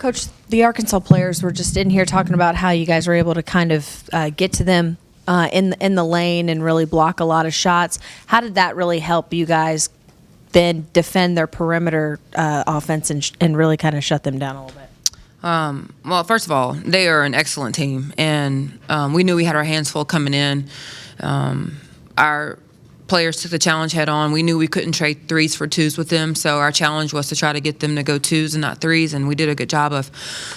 Coach, the Arkansas players were just in here talking about how you guys were able to kind of get to them in the lane and really block a lot of shots. How did that really help you guys then defend their perimeter offense and really kind of shut them down a little bit? Well, first of all, they are an excellent team, and we knew we had our hands full coming in. Our players took the challenge head on. We knew we couldn't trade threes for twos with them, so our challenge was to try to get them to go twos and not threes, and we did a good job of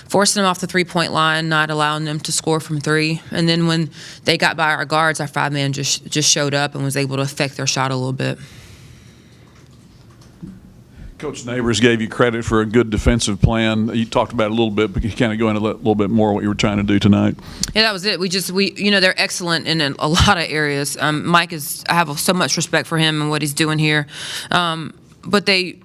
forcing them off the three-point line, not allowing them to score from three. And then when they got by our guards, our five-man just showed up and was able to affect their shot a little bit. Coach Neighbors gave you credit for a good defensive plan. You talked about it a little bit, but you kind of go into a little bit more what you were trying to do tonight. Yeah, that was it. They're excellent in a lot of areas. Mike I have so much respect for him and what he's doing here. But they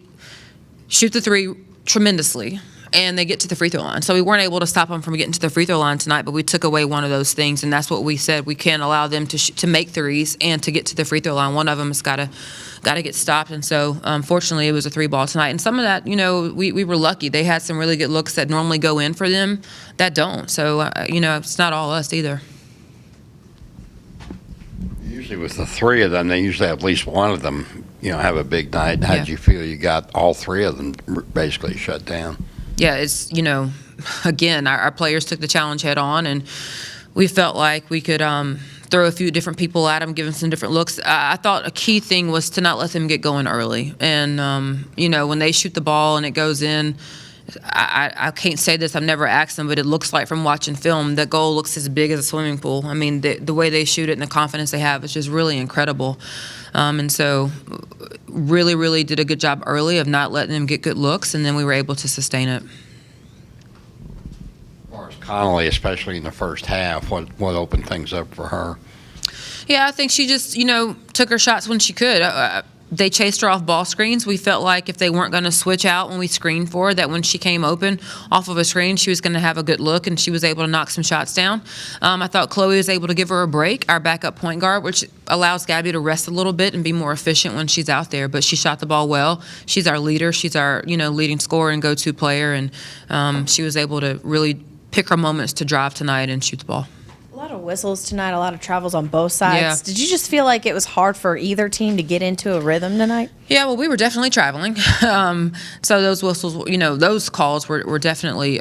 shoot the three tremendously, and they get to the free throw line. So we weren't able to stop them from getting to the free throw line tonight, but we took away one of those things, and that's what we said. We can't allow them to make threes and to get to the free throw line. One of them has got to get stopped, and so fortunately it was a 3-ball tonight. And some of that, we were lucky. They had some really good looks that normally go in for them that don't. So, it's not all us either. Usually with the three of them, they usually have at least one of them, have a big night. How did you feel you got all three of them basically shut down? Yeah, it's, again, our players took the challenge head on, and we felt like we could throw a few different people at them, give them some different looks. I thought a key thing was to not let them get going early. And, when they shoot the ball and it goes in, I can't say this, I've never asked them, but it looks like from watching film, the goal looks as big as a swimming pool. I mean, the way they shoot it and the confidence they have is just really incredible. And so really, really did a good job early of not letting them get good looks, and then we were able to sustain it. As far as Connolly, especially in the first half, what opened things up for her? Yeah, I think she just, took her shots when she could. They chased her off ball screens. We felt like if they weren't going to switch out when we screened for her, that when she came open off of a screen, she was going to have a good look, and she was able to knock some shots down. I thought Chloe was able to give her a break, our backup point guard, which allows Gabby to rest a little bit and be more efficient when she's out there. But she shot the ball well. She's our leader. She's our, leading scorer and go-to player, and she was able to really pick her moments to drive tonight and shoot the ball. A lot of whistles tonight, a lot of travels on both sides. Yeah. Did you just feel like it was hard for either team to get into a rhythm tonight? Yeah, well, we were definitely traveling. So those whistles, those calls were definitely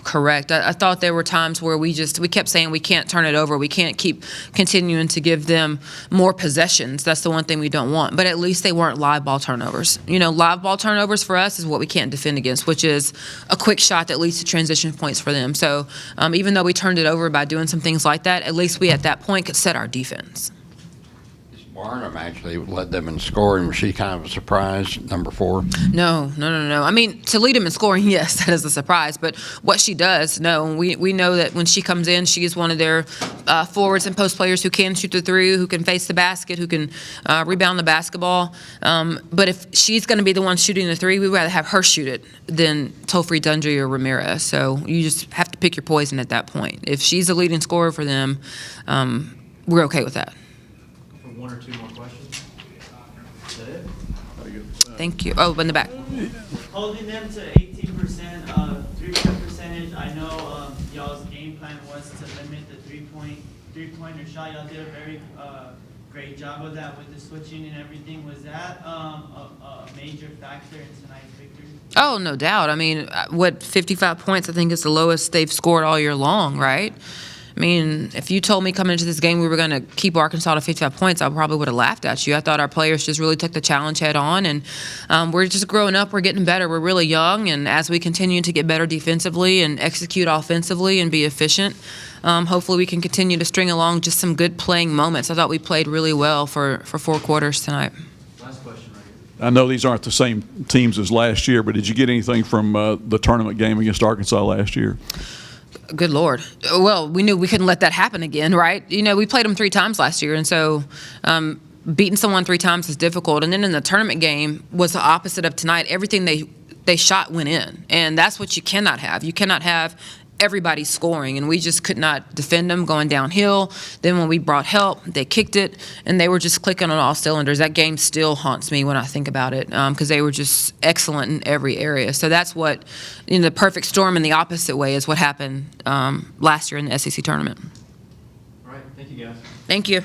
correct. I thought there were times where we kept saying we can't turn it over. We can't keep continuing to give them more possessions. That's the one thing we don't want. But at least they weren't live ball turnovers. Live ball turnovers for us is what we can't defend against, which is a quick shot that leads to transition points for them. So even though we turned it over by doing some things like that, at least we at that point could set our defense. Barnum actually led them in scoring. Was she kind of a surprise, number 4? No. I mean, to lead them in scoring, yes, that is a surprise. But what she does, no. We know that when she comes in, she is one of their forwards and post players who can shoot the three, who can face the basket, who can rebound the basketball. But if she's going to be the one shooting the three, we'd rather have her shoot it than Tolfree, Dundry, or Ramirez. So you just have to pick your poison at that point. If she's the leading scorer for them, we're okay with that. One or two more questions. Is that it? Thank you. Oh, in the back. Holding them to 18% three-point percentage. I know y'all's game plan was to limit the three-pointer shot. Y'all did a very great job of that with the switching and everything. Was that a major factor in tonight's victory? Oh, no doubt. I mean, 55 points, I think, is the lowest they've scored all year long, right? I mean, if you told me coming into this game we were going to keep Arkansas to 55 points, I probably would have laughed at you. I thought our players just really took the challenge head on, and we're just growing up. We're getting better. We're really young, and as we continue to get better defensively and execute offensively and be efficient, hopefully we can continue to string along just some good playing moments. I thought we played really well for 4 quarters tonight. Last question right I here. know these aren't the same teams as last year, but did you get anything from the tournament game against Arkansas last year? Good Lord. Well, we knew we couldn't let that happen again, right? We played them 3 times last year, and so beating someone 3 times is difficult. And then in the tournament game was the opposite of tonight. Everything they shot went in, and that's what you cannot have. You cannot have everybody scoring, and we just could not defend them going downhill. Then when we brought help, they kicked it, and they were just clicking on all cylinders. That game still haunts me when I think about it, because they were just excellent in every area. So that's what, the perfect storm in the opposite way is what happened last year in the SEC tournament. All right, thank you, guys. Thank you.